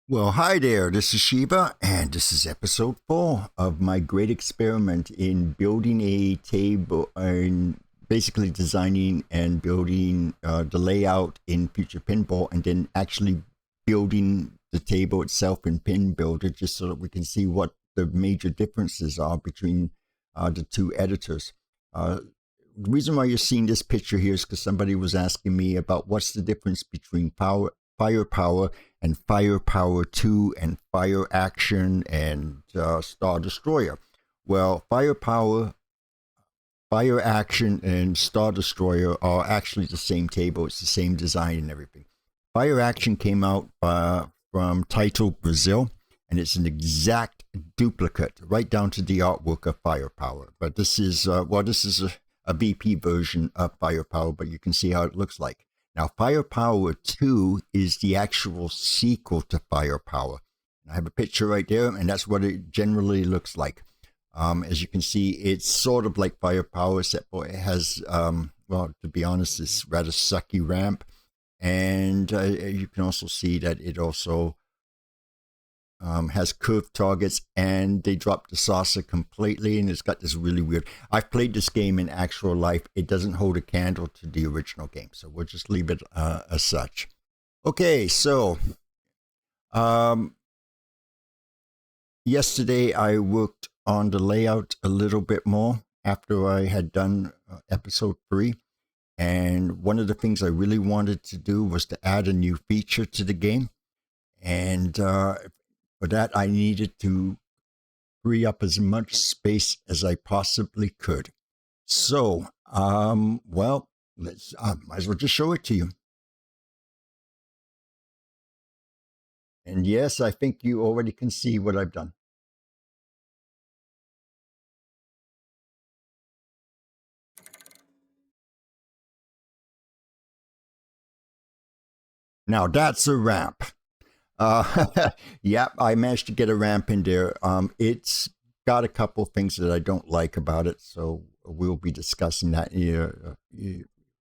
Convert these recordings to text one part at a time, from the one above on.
Well, hi there. This is Shiva, and this is episode 4 of my great experiment in building a table and basically designing and building the layout in Future Pinball and then actually building the table itself in PinBuilder just so that we can see what the major differences are between the two editors. The reason why you're seeing this picture here is because somebody was asking me about what's the difference between firepower and Firepower 2 and Fire Action and Star Destroyer. Well, Firepower, Fire Action, and Star Destroyer are actually the same table. It's the same design and everything. Fire Action came out from Title Brazil, and it's an exact duplicate, right down to the artwork of Firepower. But this is, this is a BP version of Firepower, but you can see how it looks like. Now, Firepower 2 is the actual sequel to Firepower. I have a picture right there, and that's what it generally looks like. As you can see, it's sort of like Firepower, except for it has, well, to be honest, this rather sucky ramp. And you can also see that it also has curved targets, and they dropped the saucer completely, and it's got this really weird. I've played this game in actual life. It doesn't hold a candle to the original game, so we'll just leave it as such. Okay, so yesterday I worked on the layout a little bit more after I had done episode 3. And one of the things I really wanted to do was to add a new feature to the game. And for that, I needed to free up as much space as I possibly could. So, well, let's might as well just show it to you. And yes, I think you already can see what I've done. Now that's a ramp. Yep, I managed to get a ramp in there. It's got a couple things that I don't like about it, so we'll be discussing that here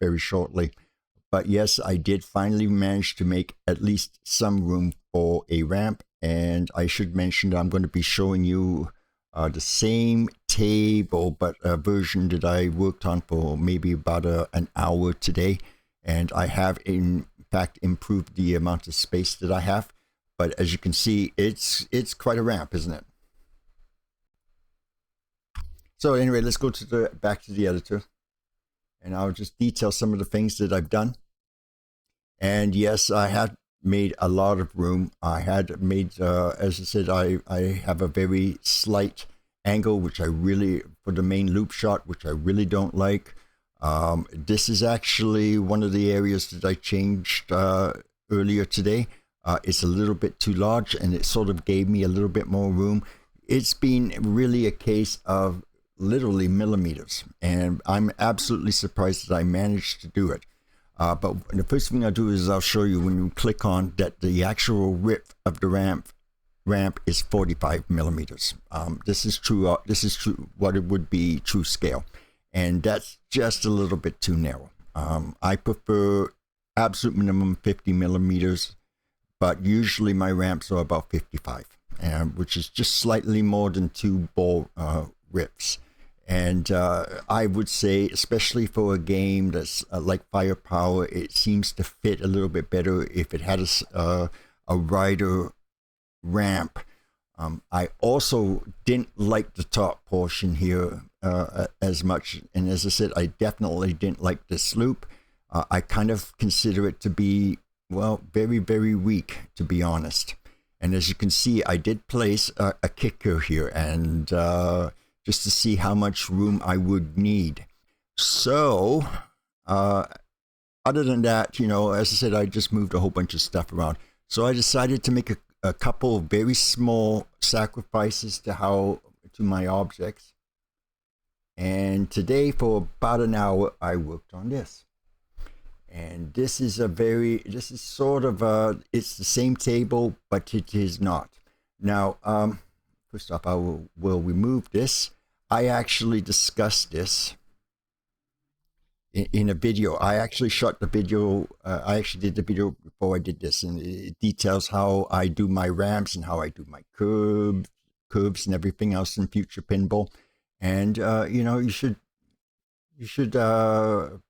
very shortly. But yes, I did finally manage to make at least some room for a ramp, and I should mention that I'm going to be showing you the same table, but a version that I worked on for maybe about an hour today, and I have in fact improved the amount of space that I have. But as you can see, it's quite a ramp, isn't it? So anyway, let's go to the back to the editor, and I'll just detail some of the things that I've done. And yes, I had made a lot of room. I had made, as I said, I have a very slight angle, which I really, for the main loop shot, which I really don't like. This is actually one of the areas that I changed earlier today. It's a little bit too large, and it sort of gave me a little bit more room. It's been really a case of literally millimeters, and I'm absolutely surprised that I managed to do it. But the first thing I'll do is I'll show you when you click on that the actual width of the ramp is 45 millimeters. This is true. This is true. What it would be true scale, and that's just a little bit too narrow. I prefer absolute minimum 50 millimeters, but usually my ramps are about 55, which is just slightly more than 2 ball rips. And I would say, especially for a game that's like Firepower, it seems to fit a little bit better if it had a wider ramp. I also didn't like the top portion here as much. And as I said, I definitely didn't like this loop. I kind of consider it to be, well, very, very weak, to be honest. And as you can see, I did place a kicker here, and just to see how much room I would need. So, other than that, you know, as I said, I just moved a whole bunch of stuff around. So I decided to make a couple of very small sacrifices to my objects. And today, for about an hour, I worked on this. And this is sort of it's the same table, but it is not. Now, first off, I will remove this. I actually discussed this in a video. I actually shot the video. I actually did the video before I did this, and it details how I do my ramps and how I do my curves and everything else in future pinball. And you know, you should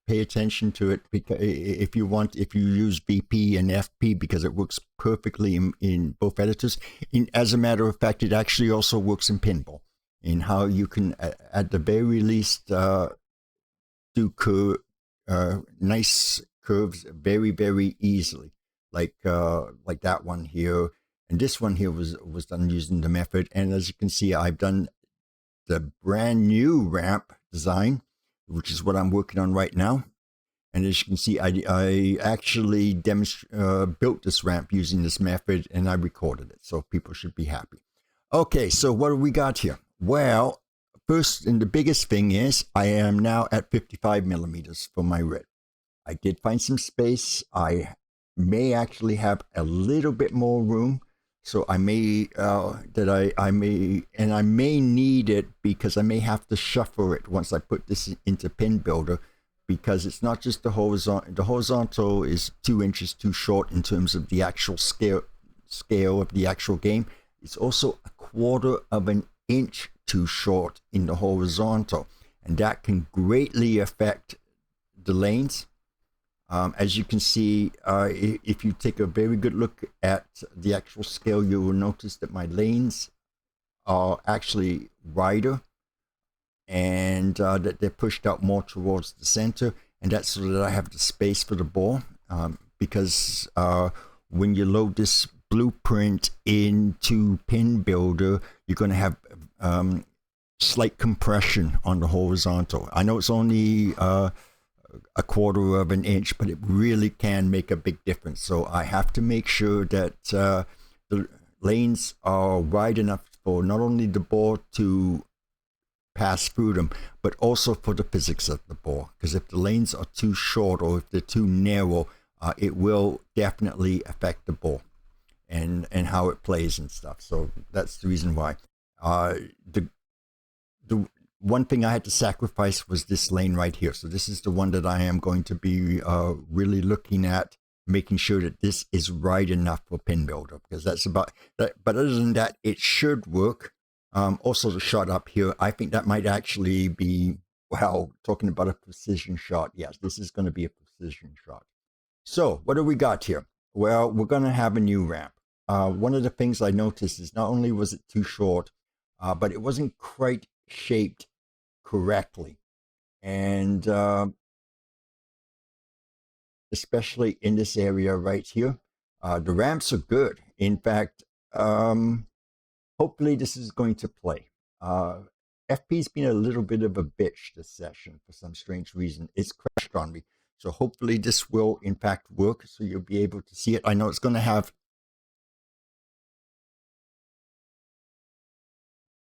pay attention to it, because if you use VP and FP, because it works perfectly in both editors. As a matter of fact, it actually also works in pinball, in how you can at the very least do nice curves very easily, like that one here, and this one here was done using the method. And as you can see, I've done the brand new ramp design, which is what I'm working on right now. And as you can see, I actually built this ramp using this method, and I recorded it, so people should be happy. Okay, so what do we got here? Well, first and the biggest thing is I am now at 55 millimeters for my red. I did find some space. I may actually have a little bit more room, so I may I may need it, because I may have to shuffle it once I put this into PinBuilder, because it's not just the horizontal. The horizontal is 2 inches too short in terms of the actual scale of the actual game. It's also a 1/4 of an inch too short in the horizontal, and that can greatly affect the lanes. As you can see, if you take a very good look at the actual scale, you will notice that my lanes are actually wider, and that they're pushed out more towards the center, and that's so that I have the space for the ball, because when you load this blueprint into PinBuilder, you're going to have slight compression on the horizontal. I know it's only a 1/4 of an inch, but it really can make a big difference. So I have to make sure that the lanes are wide enough for not only the ball to pass through them, but also for the physics of the ball. Because if the lanes are too short, or if they're too narrow, it will definitely affect the ball and how it plays and stuff. So that's the reason why. The one thing I had to sacrifice was this lane right here. So this is the one that I am going to be really looking at, making sure that this is right enough for PinBuilder, because that's about that. But other than that, it should work. Also, the shot up here, I think that might actually be, well, talking about a precision shot. Yes, this is going to be a precision shot. So what do we got here? Well, we're going to have a new ramp. One of the things I noticed is not only was it too short, but it wasn't quite shaped correctly. And especially in this area right here, the ramps are good. In fact, hopefully this is going to play. FP's been a little bit of a bitch this session for some strange reason. It's crashed on me. So hopefully this will in fact work, so you'll be able to see it. I know it's going to have...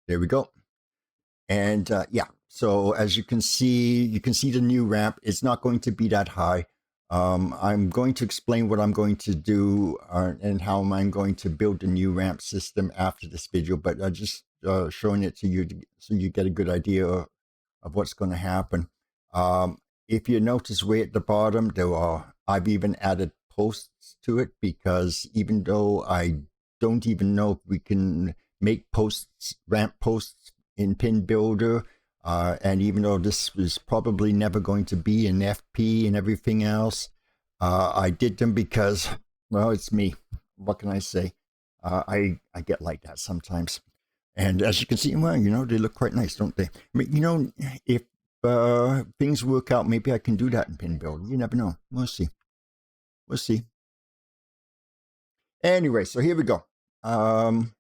There we go. And yeah, so as you can see the new ramp. It's not going to be that high. I'm going to explain what I'm going to do and how I'm going to build the new ramp system after this video, but I'm just showing it to you so you get a good idea of what's going to happen. If you notice way at the bottom, I've even added posts to it, because even though I don't even know if we can make ramp posts in PinBuilder, and even though this was probably never going to be in FP and everything else, I did them because, well, it's me. What can I say? I get like that sometimes. And as you can see, well, you know, they look quite nice, don't they? I mean, you know, if things work out, maybe I can do that in PinBuilder. You never know. We'll see. We'll see. Anyway, so here we go. The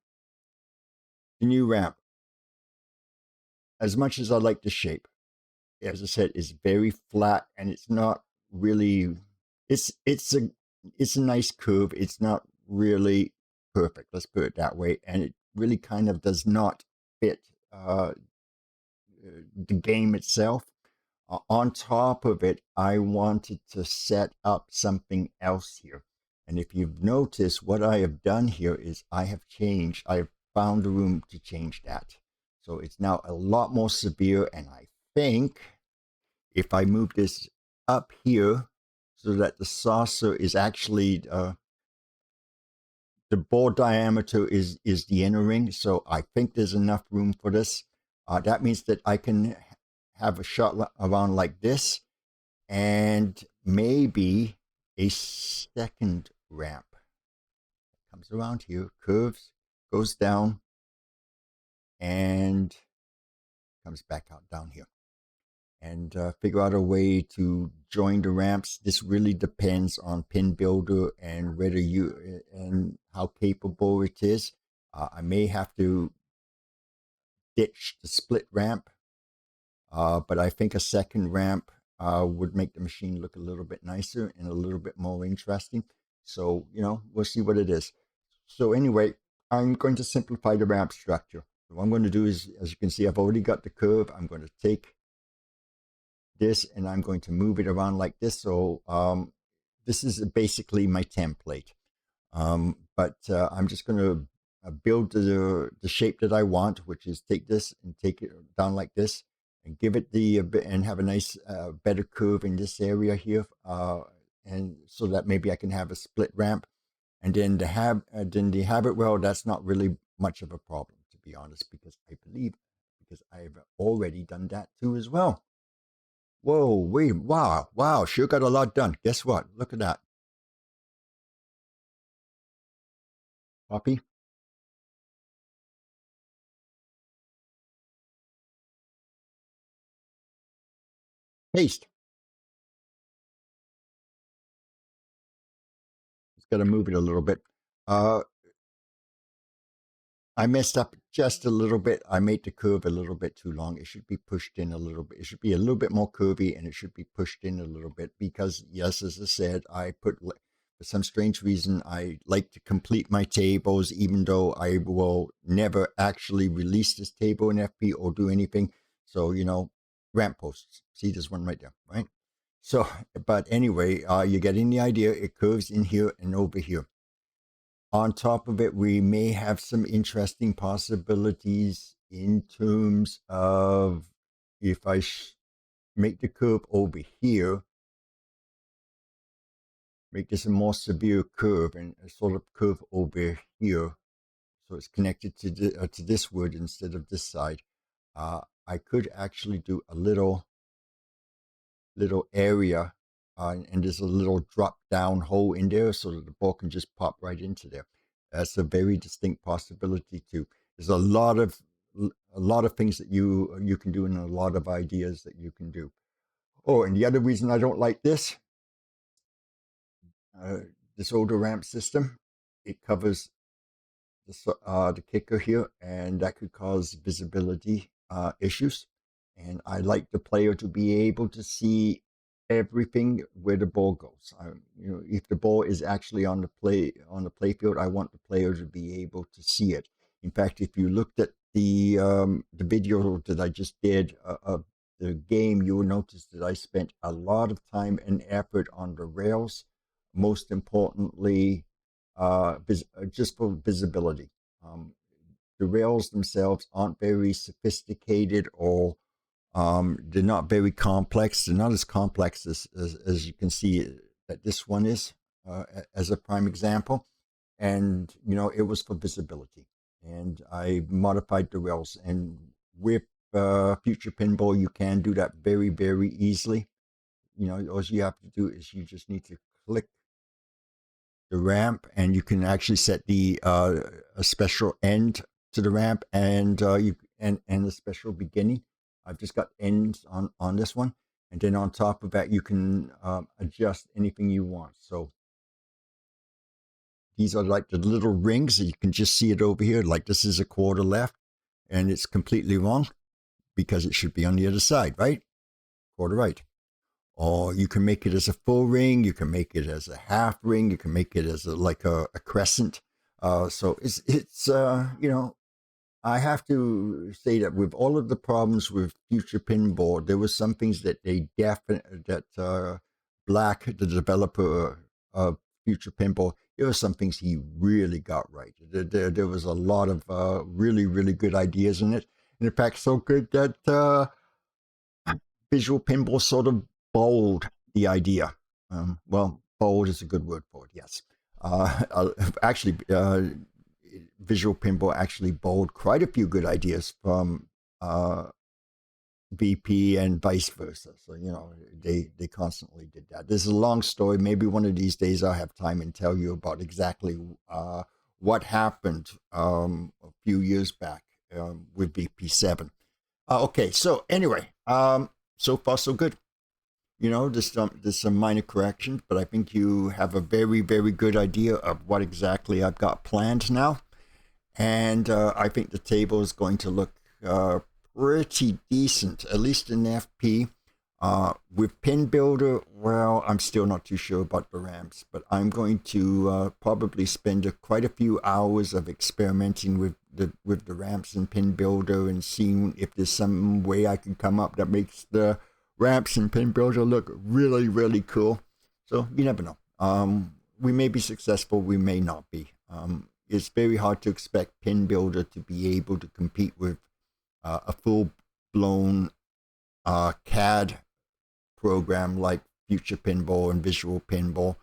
new ramp. As much as I like the shape, as I said, it's very flat, and it's not really... It's a nice curve. It's not really perfect. Let's put it that way. And it really kind of does not fit the game itself. On top of it, I wanted to set up something else here. And if you've noticed, what I have done here is I have found a room to change that. So it's now a lot more severe, and I think if I move this up here so that the saucer is actually the ball diameter is the inner ring. So I think there's enough room for this. That means that I can have a shot around like this, and maybe a second ramp. Comes around here, curves, goes down, and comes back out down here. And figure out a way to join the ramps. This really depends on PinBuilder and whether you and how capable it is. I may have to ditch the split ramp, but I think a second ramp would make the machine look a little bit nicer and a little bit more interesting. So, we'll see what it is. So anyway, I'm going to simplify the ramp structure. What I'm going to do is, as you can see, I've already got the curve. I'm going to take this and I'm going to move it around like this. So this is basically my template. But I'm just going to build the shape that I want, which is take this and take it down like this and give it the and have a nice better curve in this area here, and so that maybe I can have a split ramp. And then the habit, well, that's not really much of a problem, to be honest, because I've already done that too as well. Whoa, wow, sure got a lot done. Guess what? Look at that. Copy. Paste. Just got to move it a little bit. I messed up just a little bit. I made the curve a little bit too long. It should be pushed in a little bit. It should be a little bit more curvy, and it should be pushed in a little bit because, yes, as I said, for some strange reason, I like to complete my tables, even though I will never actually release this table in FP or do anything. So, ramp posts. See this one right there, right? So, but anyway, you're getting the idea. It curves in here and over here. On top of it, we may have some interesting possibilities in terms of if I make the curve over here, make this a more severe curve and a sort of curve over here, so it's connected to this wood instead of this side. I could actually do a little area, and there's a little drop down hole in there so that the ball can just pop right into there. That's a very distinct possibility too. There's a lot of things that you can do and a lot of ideas that you can do. Oh, and the other reason I don't like this older ramp system, it covers the kicker here, and that could cause visibility issues. And I like the player to be able to see everything where the ball goes. If the ball is actually on the play field, I want the player to be able to see it. In fact, if you looked at the video that I just did of the game, you will notice that I spent a lot of time and effort on the rails. Most importantly, just for visibility. The rails themselves aren't very sophisticated, or they're not very complex. They're not as complex as you can see that this one is, as a prime example. And, it was for visibility. And I modified the rails. And with Future Pinball, you can do that very, very easily. All you have to do is you just need to click the ramp, and you can actually set the a special end to the ramp and a special beginning. I've just got ends on this one, and then on top of that you can adjust anything you want. So these are like the little rings that you can just see it over here. Like this is a quarter left, and it's completely wrong because it should be on the other side, right? Quarter right. Or you can make it as a full ring, you can make it as a half ring, you can make it as a crescent. So it's I have to say that with all of the problems with Future Pinball, there were some things that Black, the developer of Future Pinball, there were some things he really got right. There was a lot of really, really good ideas in it. And in fact, so good that Visual Pinball sort of bold the idea. Well, bold is a good word for it. Yes. Actually, Visual Pinball actually bowled quite a few good ideas from VP and vice versa. So, you know, they constantly did that. This is a long story. Maybe one of these days I'll have time and tell you about exactly what happened a few years back with VP7. Okay, so anyway, so far so good. You know, there's some minor corrections, but I think you have a very, very good idea of what exactly I've got planned now. And I think the table is going to look pretty decent, at least in FP. With PinBuilder, well, I'm still not too sure about the ramps, but I'm going to probably spend quite a few hours of experimenting with the ramps in PinBuilder and seeing if there's some way I can come up that makes the ramps in PinBuilder look really, really cool. So you never know. We may be successful, we may not be. It's very hard to expect PinBuilder to be able to compete with a full-blown CAD program like Future Pinball and Visual Pinball.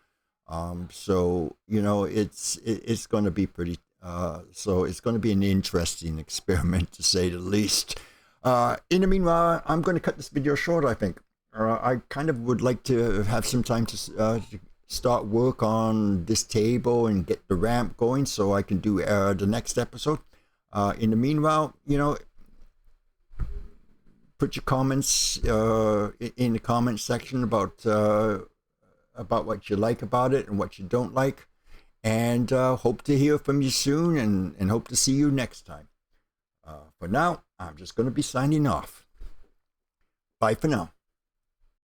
So you know, it's going to be pretty. So it's going to be an interesting experiment, to say the least. In the meanwhile, I'm going to cut this video short, I think. I kind of would like to have some time to start work on this table and get the ramp going so I can do the next episode. In the meanwhile, you know, put your comments in the comment section about what you like about it and what you don't like. And hope to hear from you soon and hope to see you next time. For now, I'm just going to be signing off. Bye for now.